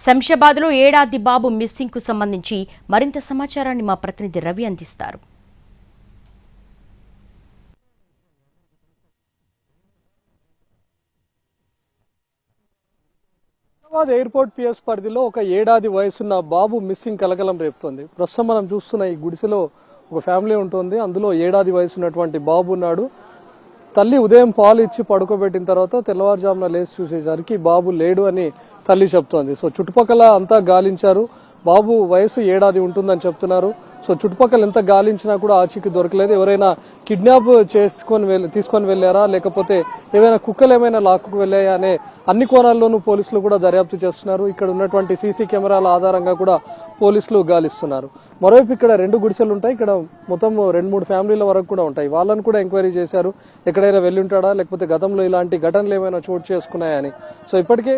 శంషాబాద్లో ఏడాది బాబు మిస్సింగ్కు సంబంధించి మరింత సమాచారాన్ని మా ప్రతినిధి రవి అందిస్తారు. హైదరాబాద్ ఎయిర్పోర్ట్ పిఎస్ పరిధిలో ఒక ఏడాది వయసున్న బాబు మిస్సింగ్ కలకలం రేపుతోంది. ప్రస్తుతం మనం చూస్తున్న ఈ గుడిసెలో ఒక ఫ్యామిలీ ఉంటుంది. అందులో ఏడాది వయసున్నటువంటి బాబు ఉన్నాడు. తల్లి ఉదయం పాలు ఇచ్చి పడుకోబెట్టిన తర్వాత తెల్లవారుజామున లేచి చూసేసరికి బాబు లేడు అని తల్లి చెప్తోంది. సో చుట్టుపక్కల అంతా గాలించారు. బాబు వయసు ఏడాది ఉంటుందని చెప్తున్నారు. సో చుట్టుపక్కల ఎంత గాలించినా కూడా ఆచూకీ దొరకలేదు. ఎవరైనా కిడ్నాప్ తీసుకొని వెళ్లారా, లేకపోతే ఏమైనా కుక్కలు ఏమైనా లాక్కుకు వెళ్ళాయా అనే అన్ని కోణాల్లోనూ పోలీసులు కూడా దర్యాప్తు చేస్తున్నారు. ఇక్కడ ఉన్నటువంటి సీసీ కెమెరాల ఆధారంగా కూడా పోలీసులు గాలిస్తున్నారు. మరోవైపు ఇక్కడ 2 గుడిసెలు ఉంటాయి. ఇక్కడ మొత్తం 2-3 ఫ్యామిలీల వరకు కూడా ఉంటాయి. వాళ్ళని కూడా ఎంక్వైరీ చేశారు. ఎక్కడైనా వెళ్ళి ఉంటాడా, లేకపోతే గతంలో ఇలాంటి ఘటనలు ఏమైనా చోటు చేసుకున్నాయని. సో ఇప్పటికే